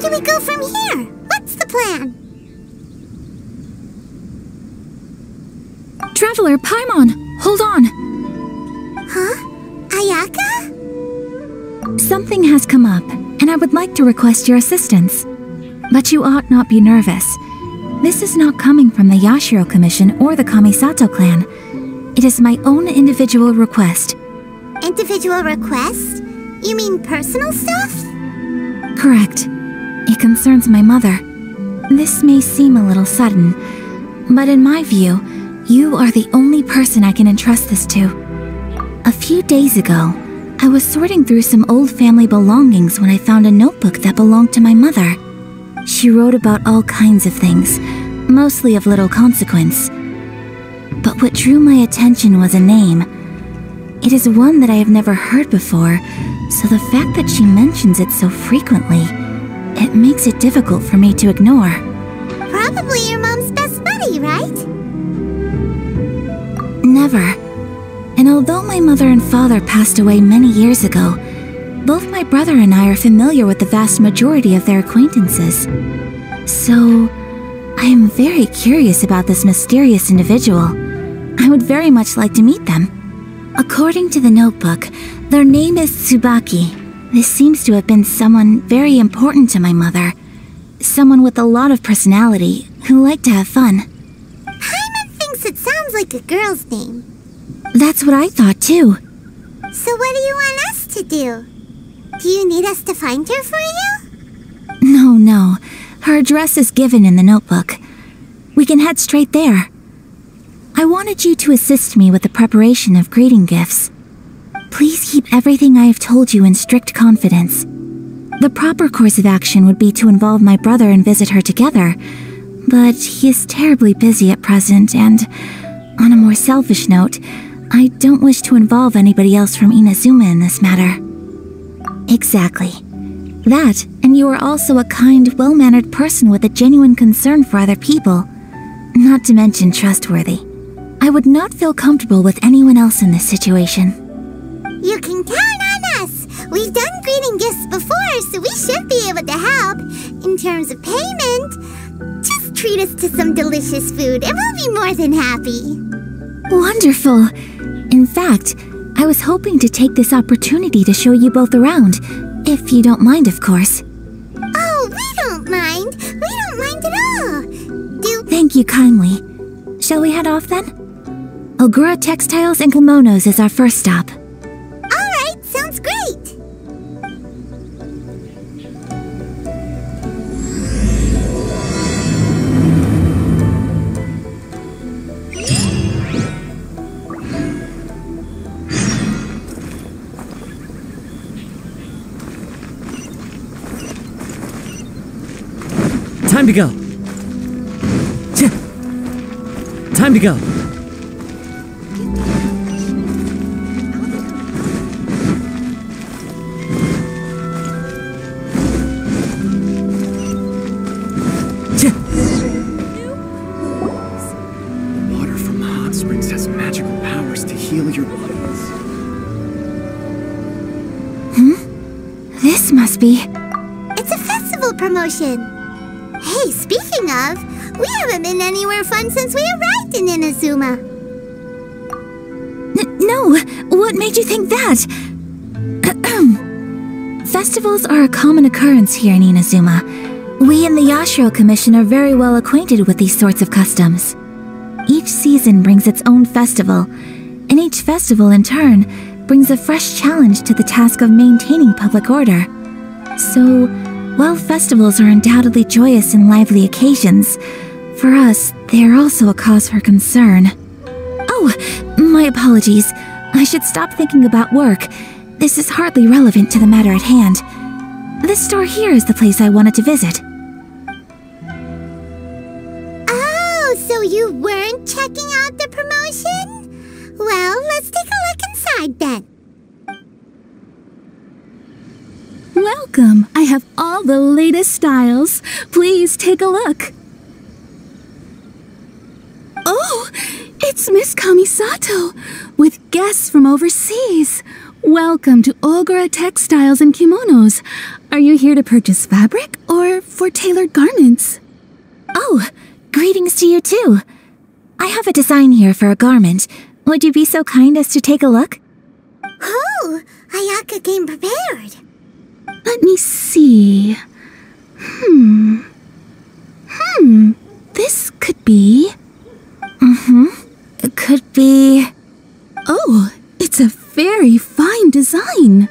do we go from here? What's the plan? Traveler, Paimon, hold on. Huh? Ayaka? Something has come up, and I would like to request your assistance. But you ought not be nervous. This is not coming from the Yashiro Commission or the Kamisato clan. It is my own individual request. Individual request? You mean personal stuff? Correct. It concerns my mother. This may seem a little sudden, but in my view, you are the only person I can entrust this to. A few days ago, I was sorting through some old family belongings when I found a notebook that belonged to my mother. She wrote about all kinds of things, mostly of little consequence. But what drew my attention was a name. It is one that I have never heard before, so the fact that she mentions it so frequently, it makes it difficult for me to ignore. Probably your mom's best buddy, right? Never. And although my mother and father passed away many years ago, both my brother and I are familiar with the vast majority of their acquaintances. So, I am very curious about this mysterious individual. I would very much like to meet them. According to the notebook, their name is Tsubaki. This seems to have been someone very important to my mother. Someone with a lot of personality, who liked to have fun. Paimon thinks it sounds like a girl's name. That's what I thought too. So what do you want us to do? Do you need us to find her for you? No. Her address is given in the notebook. We can head straight there. I wanted you to assist me with the preparation of greeting gifts. Please keep everything I have told you in strict confidence. The proper course of action would be to involve my brother and visit her together, but he is terribly busy at present, and on a more selfish note, I don't wish to involve anybody else from Inazuma in this matter. Exactly. That, and you are also a kind, well-mannered person with a genuine concern for other people. Not to mention trustworthy. I would not feel comfortable with anyone else in this situation. You can count on us! We've done greeting gifts before, so we should be able to help. In terms of payment, just treat us to some delicious food and we'll be more than happy. Wonderful! In fact, I was hoping to take this opportunity to show you both around, if you don't mind, of course. Oh, we don't mind! We don't mind at all! Thank you kindly. Shall we head off then? Ogura Textiles and Kimonos is our first stop. Alright, sounds great! Time to go. Time to go. Water from the hot springs has magical powers to heal your bodies. This must be... It's a festival promotion! Hey, speaking of, we haven't been anywhere fun since we arrived in Inazuma. No! What made you think that? Festivals are a common occurrence here in Inazuma. We in the Yashiro Commission are very well acquainted with these sorts of customs. Each season brings its own festival, and each festival in turn brings a fresh challenge to the task of maintaining public order. So, while festivals are undoubtedly joyous and lively occasions, for us, they are also a cause for concern. Oh, my apologies. I should stop thinking about work. This is hardly relevant to the matter at hand. This store here is the place I wanted to visit. Oh, so you weren't checking out the promotion? Well, let's take a look inside then. Welcome! I have all the latest styles. Please take a look. Oh, it's Miss Kamisato, with guests from overseas. Welcome to Ogura Textiles and Kimonos. Are you here to purchase fabric or for tailored garments. Oh, greetings to you too. I have a design here for a garment. Would you be so kind as to take a look? Oh, Ayaka came prepared. Let me see. This could be... It could be... Oh, it's a very fine design.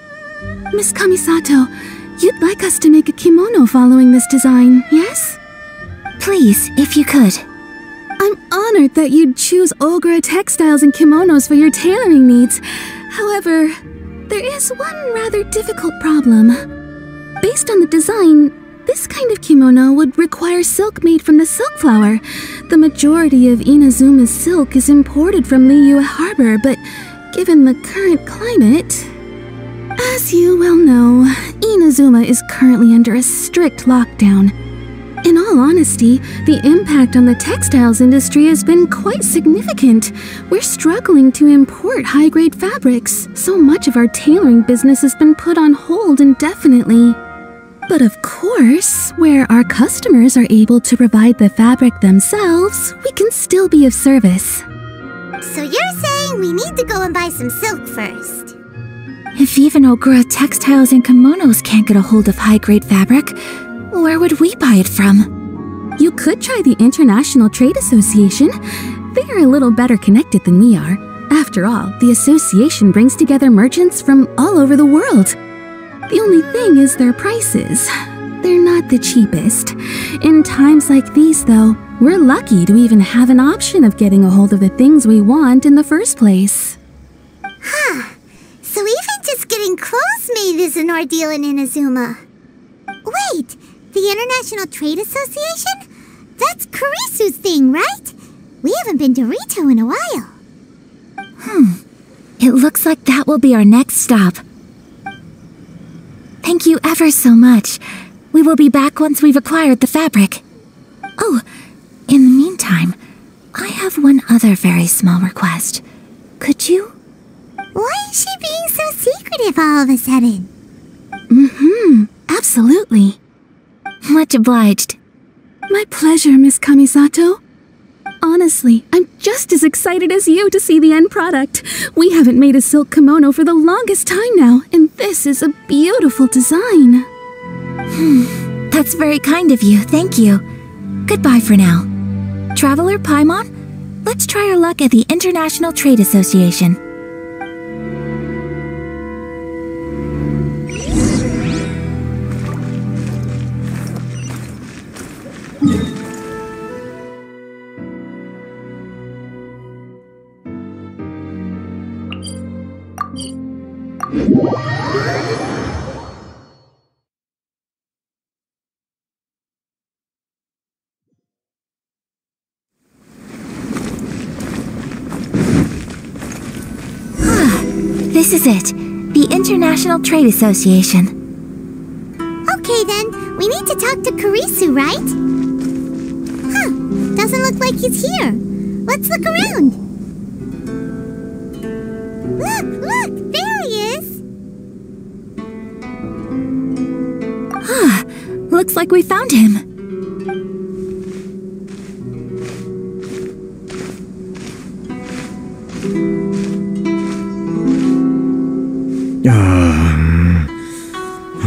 Miss Kamisato, you'd like us to make a kimono following this design, yes? Please, if you could. I'm honored that you'd choose Olgra textiles and kimonos for your tailoring needs. However, there is one rather difficult problem. Based on the design, this kind of kimono would require silk made from the silk flower. The majority of Inazuma's silk is imported from Liyue Harbor, but given the current climate... As you well know, Inazuma is currently under a strict lockdown. In all honesty, the impact on the textiles industry has been quite significant. We're struggling to import high-grade fabrics. So much of our tailoring business has been put on hold indefinitely. But of course, where our customers are able to provide the fabric themselves, we can still be of service. So you're saying we need to go and buy some silk first? If even Ogura textiles and kimonos can't get a hold of high-grade fabric, where would we buy it from? You could try the International Trade Association. They are a little better connected than we are. After all, the association brings together merchants from all over the world. The only thing is their prices. They're not the cheapest. In times like these, though, we're lucky to even have an option of getting a hold of the things we want in the first place. So even just getting clothes made is an ordeal in Inazuma. Wait, the International Trade Association? That's Kurisu's thing, right? We haven't been to Rito in a while. It looks like that will be our next stop. Thank you ever so much. We will be back once we've acquired the fabric. Oh, in the meantime, I have one other very small request. Could you? Why is she being so secretive all of a sudden? Absolutely. Much obliged. My pleasure, Miss Kamisato. Honestly, I'm just as excited as you to see the end product. We haven't made a silk kimono for the longest time now, and this is a beautiful design. That's very kind of you, thank you. Goodbye for now. Traveler Paimon, let's try our luck at the International Trade Association. This is it, the International Trade Association. Okay then, we need to talk to Kurisu, right? Doesn't look like he's here. Let's look around. Look, there he is. Looks like we found him.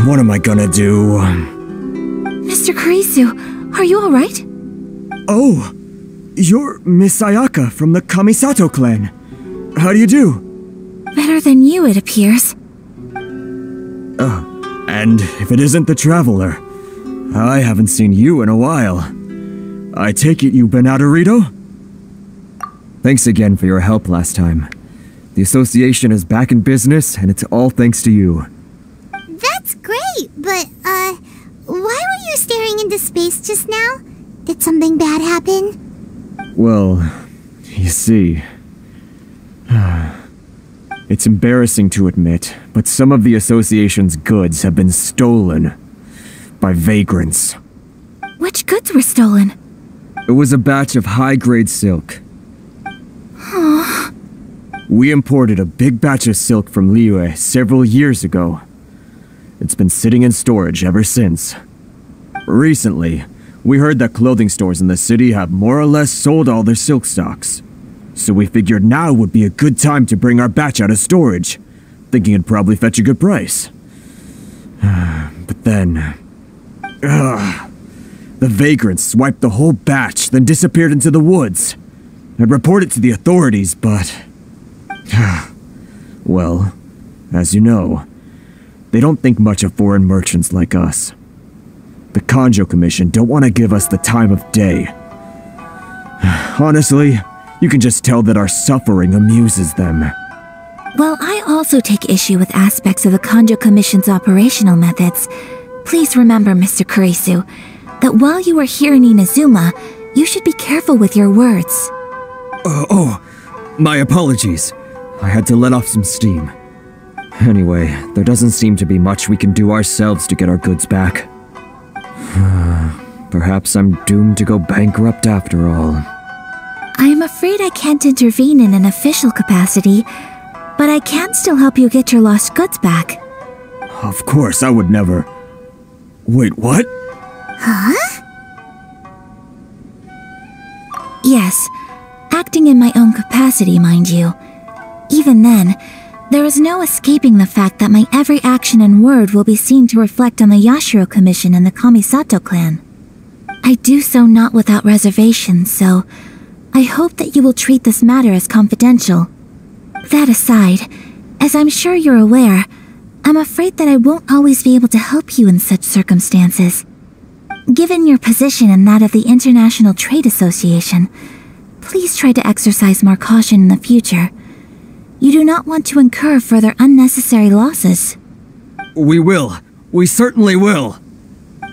What am I gonna do? Mr. Kurisu, are you alright? Oh, you're Miss Ayaka from the Kamisato clan. How do you do? Better than you, it appears. And if it isn't the Traveler, I haven't seen you in a while. I take it you've been out of Rito? Thanks again for your help last time. The association is back in business, and it's all thanks to you. That's great, but, why were you staring into space just now? Did something bad happen? Well, you see... It's embarrassing to admit, but some of the association's goods have been stolen by vagrants. Which goods were stolen? It was a batch of high-grade silk. We imported a big batch of silk from Liyue several years ago. It's been sitting in storage ever since. Recently, we heard that clothing stores in the city have more or less sold all their silk stocks. So we figured now would be a good time to bring our batch out of storage, thinking it'd probably fetch a good price. But then... the vagrants swiped the whole batch, then disappeared into the woods. I'd report it to the authorities, but... well, as you know, they don't think much of foreign merchants like us. The Kanjo Commission don't want to give us the time of day. Honestly, you can just tell that our suffering amuses them. While I also take issue with aspects of the Kanjo Commission's operational methods, please remember, Mr. Kurisu, that while you are here in Inazuma, you should be careful with your words. My apologies. I had to let off some steam. Anyway, there doesn't seem to be much we can do ourselves to get our goods back. Perhaps I'm doomed to go bankrupt after all. I am afraid I can't intervene in an official capacity, but I can still help you get your lost goods back. Of course, I would never... Wait, what? Huh? Yes, acting in my own capacity, mind you. Even then, there is no escaping the fact that my every action and word will be seen to reflect on the Yashiro Commission and the Kamisato clan. I do so not without reservation, so I hope that you will treat this matter as confidential. That aside, as I'm sure you're aware, I'm afraid that I won't always be able to help you in such circumstances. Given your position and that of the International Trade Association, please try to exercise more caution in the future. You do not want to incur further unnecessary losses. We will. We certainly will.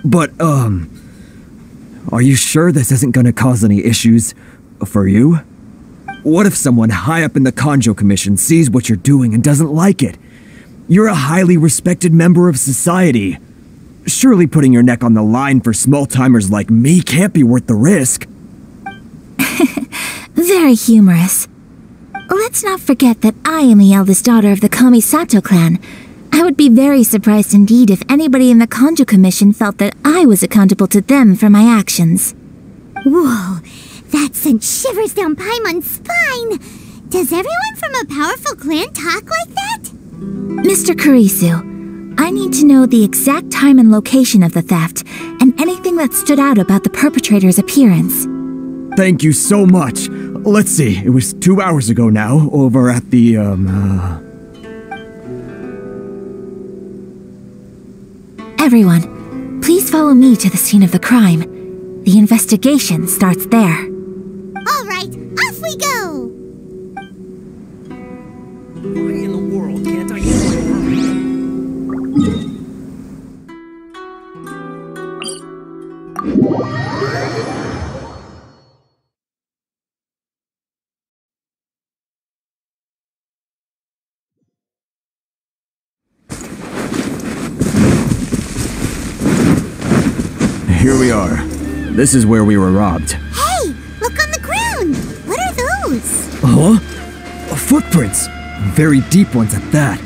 But, are you sure this isn't gonna cause any issues for you? What if someone high up in the Kanjo Commission sees what you're doing and doesn't like it? You're a highly respected member of society. Surely putting your neck on the line for small-timers like me can't be worth the risk. Very humorous. Let's not forget that I am the eldest daughter of the Kamisato clan. I would be very surprised indeed if anybody in the Kanjo Commission felt that I was accountable to them for my actions. Whoa, that sent shivers down Paimon's spine. Does everyone from a powerful clan talk like that? Mr. Kurisu, I need to know the exact time and location of the theft, and anything that stood out about the perpetrator's appearance. Thank you so much. Let's see, it was 2 hours ago now, over at the, Everyone, please follow me to the scene of the crime. The investigation starts there. All right, off we go! Why in the world can't I get my permit? Here we are. This is where we were robbed. Hey, look on the ground! What are those? Huh? Footprints! Very deep ones at that.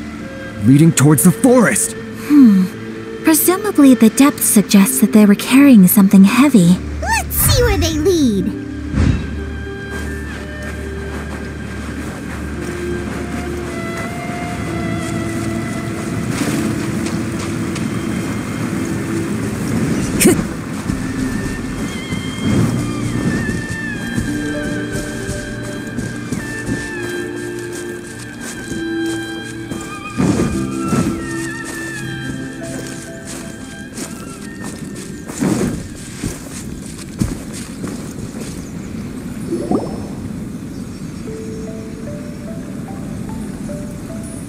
Leading towards the forest. Presumably the depth suggests that they were carrying something heavy. Let's see where they lead.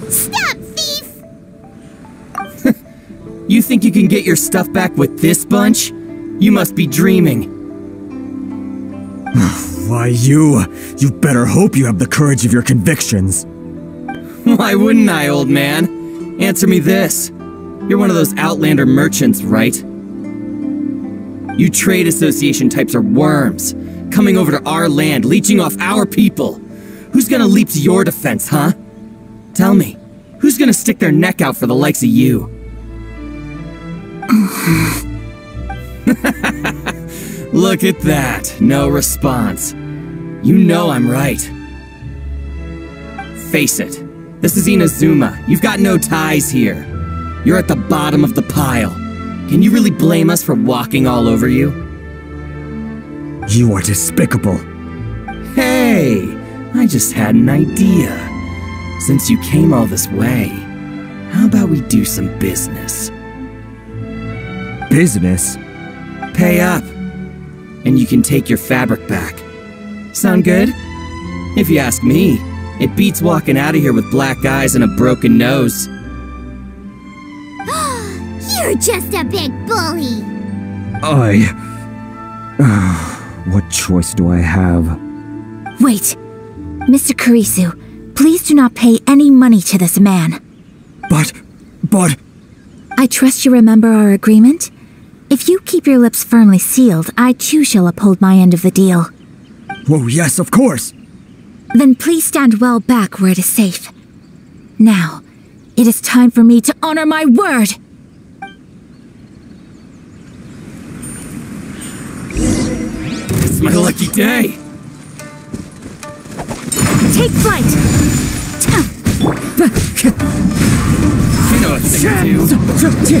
Stop, thief! You think you can get your stuff back with this bunch? You must be dreaming. Why, you better hope you have the courage of your convictions. Why wouldn't I, old man? Answer me this. You're one of those Outlander merchants, right? You trade association types are worms, coming over to our land, leeching off our people. Who's gonna leap to your defense, huh? Tell me, who's gonna stick their neck out for the likes of you? Look at that. No response. You know I'm right. Face it. This is Inazuma. You've got no ties here. You're at the bottom of the pile. Can you really blame us for walking all over you? You are despicable. Hey! I just had an idea. Since you came all this way, how about we do some business? Business? Pay up, and you can take your fabric back. Sound good? If you ask me, it beats walking out of here with black eyes and a broken nose. You're just a big bully. What choice do I have? Wait. Mr. Kurisu, please do not pay any money to this man. But... I trust you remember our agreement? If you keep your lips firmly sealed, I too shall uphold my end of the deal. Oh, yes, of course. Then please stand well back where it is safe. Now, it is time for me to honor my word! It's my lucky day! Take flight! You know what thing to do.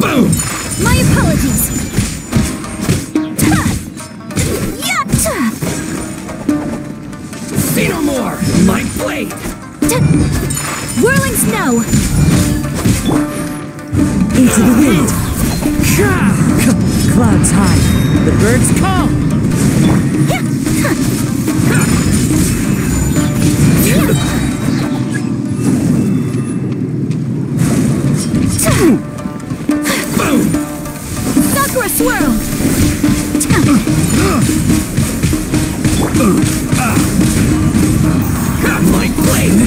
Boom! My apologies! Say no more! My blade! Whirling snow! Into the wind! Clouds high, the birds call! Boom! Sakura swirl! My blade!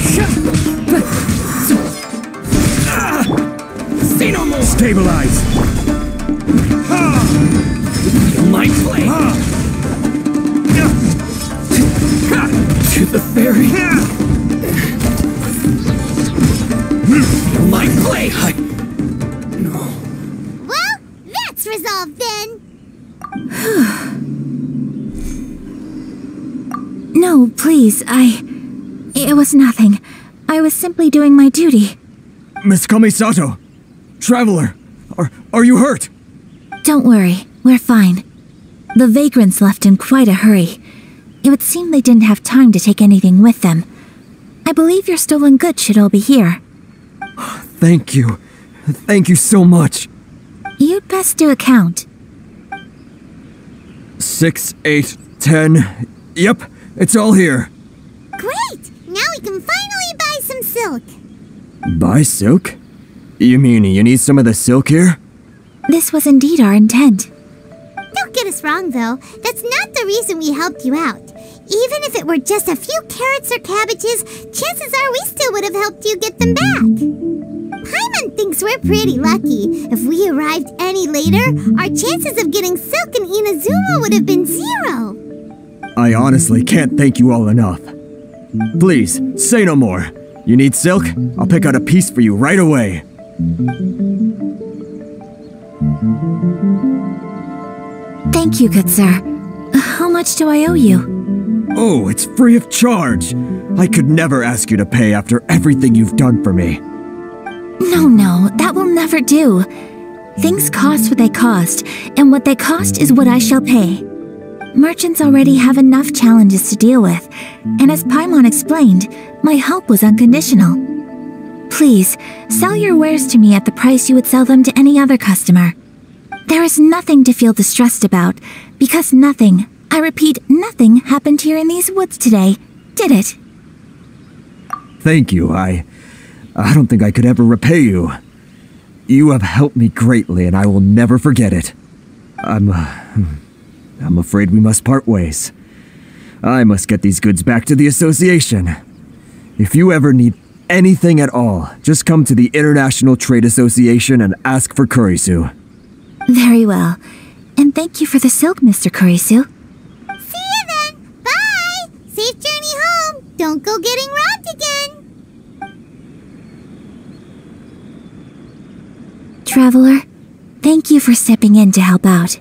Say no more! Stabilize! My blade! To the fairy! My blade! No. Well, that's resolved then. No, please, It was nothing. I was simply doing my duty. Miss Kamisato! Traveler! Are you hurt? Don't worry, we're fine. The vagrants left in quite a hurry. It would seem they didn't have time to take anything with them. I believe your stolen goods should all be here. Thank you. Thank you so much. You'd best do a count. 6, 8, 10. Yep, it's all here. Great! Now we can finally buy some silk. Buy silk? You mean you need some of the silk here? This was indeed our intent. Don't get us wrong, though. That's not the reason we helped you out. Even if it were just a few carrots or cabbages, chances are we still would have helped you get them back. Paimon thinks we're pretty lucky. If we arrived any later, our chances of getting silk in Inazuma would have been 0. I honestly can't thank you all enough. Please, say no more. You need silk? I'll pick out a piece for you right away. Thank you, good sir. How much do I owe you? Oh, it's free of charge. I could never ask you to pay after everything you've done for me. No, that will never do. Things cost what they cost, and what they cost is what I shall pay. Merchants already have enough challenges to deal with, and as Paimon explained, my help was unconditional. Please, sell your wares to me at the price you would sell them to any other customer. There is nothing to feel distressed about, because nothing, I repeat, nothing happened here in these woods today, did it? Thank you. I don't think I could ever repay you. You have helped me greatly, and I will never forget it. I'm afraid we must part ways. I must get these goods back to the association. If you ever need anything at all, just come to the International Trade Association and ask for Kurisu. Very well. And thank you for the silk, Mr. Kurisu. See you then! Bye! Safe journey home! Don't go getting robbed again! Traveler. Thank you for stepping in to help out.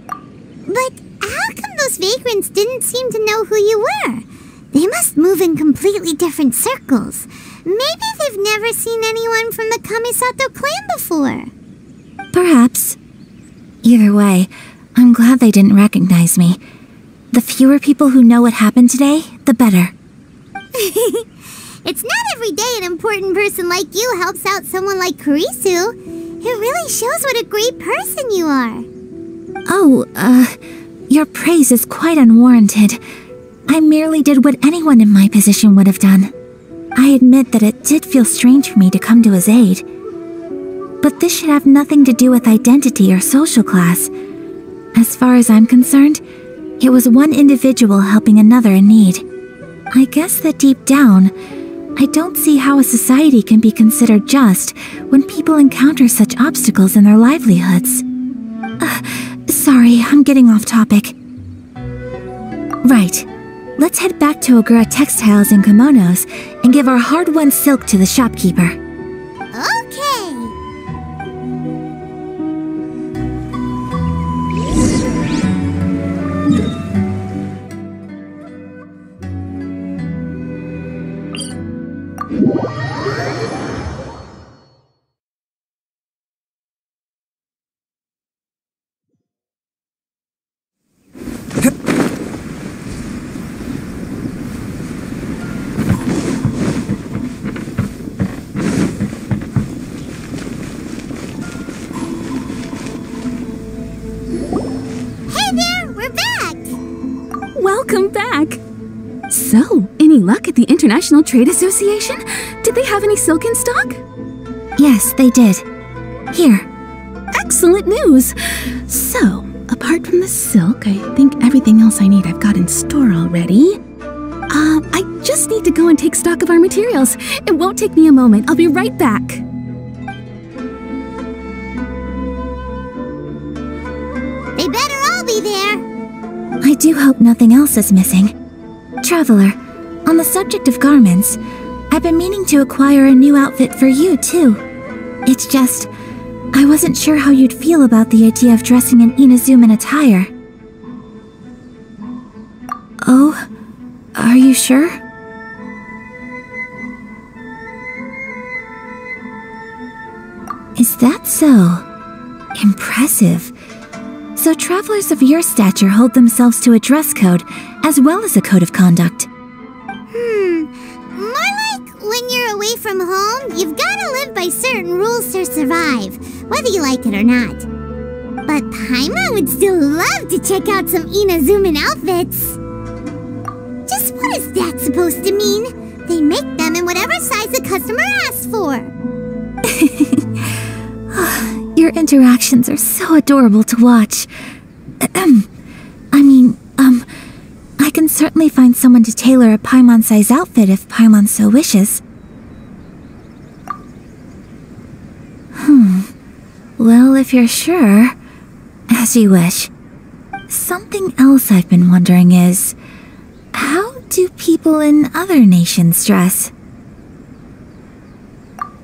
But how come those vagrants didn't seem to know who you were? They must move in completely different circles. Maybe they've never seen anyone from the Kamisato clan before. Perhaps. Either way, I'm glad they didn't recognize me. The fewer people who know what happened today, the better. It's not every day an important person like you helps out someone like Kurisu. It really shows what a great person you are. Oh, your praise is quite unwarranted. I merely did what anyone in my position would have done. I admit that it did feel strange for me to come to his aid. But this should have nothing to do with identity or social class. As far as I'm concerned, it was one individual helping another in need. I guess that deep down, I don't see how a society can be considered just when people encounter such obstacles in their livelihoods. Sorry, I'm getting off topic. Right. Let's head back to Ogura Textiles and Kimonos and give our hard-won silk to the shopkeeper. Okay. Welcome back! So, any luck at the International Trade Association? Did they have any silk in stock? Yes, they did. Here. Excellent news! So, apart from the silk, I think everything else I need I've got in store already. I just need to go and take stock of our materials. It won't take me a moment. I'll be right back. They better all be there. I do hope nothing else is missing. Traveler, on the subject of garments, I've been meaning to acquire a new outfit for you, too. It's just, I wasn't sure how you'd feel about the idea of dressing in Inazuman attire. Oh, are you sure? Is that so? Impressive. So travelers of your stature hold themselves to a dress code, as well as a code of conduct. More like when you're away from home, you've gotta live by certain rules to survive, whether you like it or not. But Paimon would still love to check out some Inazuman outfits. Just what is that supposed to mean? They make them in whatever size the customer asks for. Your interactions are so adorable to watch. I can certainly find someone to tailor a Paimon-size outfit if Paimon so wishes. Well, if you're sure, as you wish. Something else I've been wondering is, how do people in other nations dress?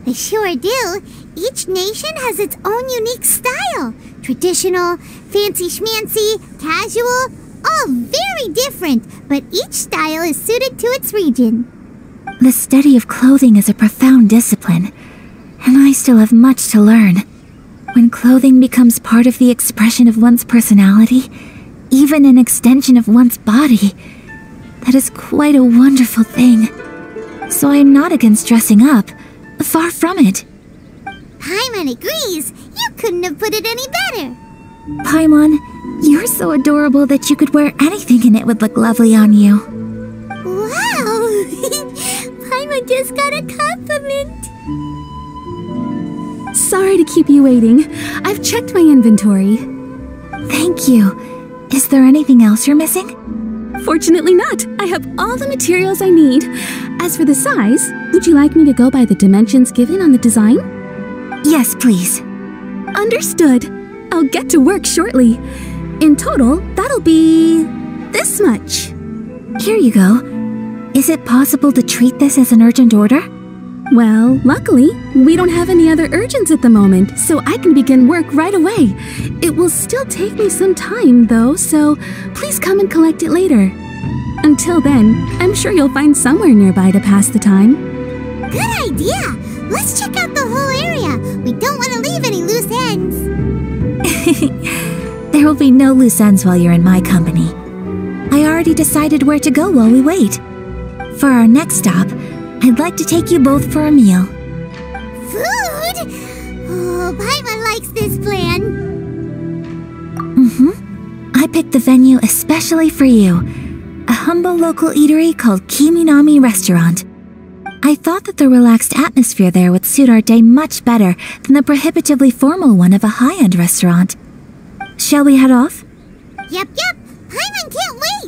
They sure do. Each nation has its own unique style. Traditional, fancy schmancy, casual, all very different, but each style is suited to its region. The study of clothing is a profound discipline, and I still have much to learn. When clothing becomes part of the expression of one's personality, even an extension of one's body, that is quite a wonderful thing. So I am not against dressing up. Far from it. Paimon agrees. You couldn't have put it any better. Paimon, you're so adorable that you could wear anything and it would look lovely on you. Wow! Paimon just got a compliment. Sorry to keep you waiting. I've checked my inventory. Thank you. Is there anything else you're missing? Fortunately not. I have all the materials I need. As for the size, would you like me to go by the dimensions given on the design? Yes, please. Understood. I'll get to work shortly. In total, that'll be this much. Here you go. Is it possible to treat this as an urgent order? Well, luckily, we don't have any other urgents at the moment, so I can begin work right away. It will still take me some time, though, so please come and collect it later. Until then, I'm sure you'll find somewhere nearby to pass the time. Good idea! Let's check out the whole area. We don't want to leave any loose ends. There will be no loose ends while you're in my company. I already decided where to go while we wait. For our next stop, I'd like to take you both for a meal. Food? Oh, Paimon likes this plan. I picked the venue especially for you. A humble local eatery called Kiminami Restaurant. I thought that the relaxed atmosphere there would suit our day much better than the prohibitively formal one of a high-end restaurant. Shall we head off? Yep. Paimon can't wait.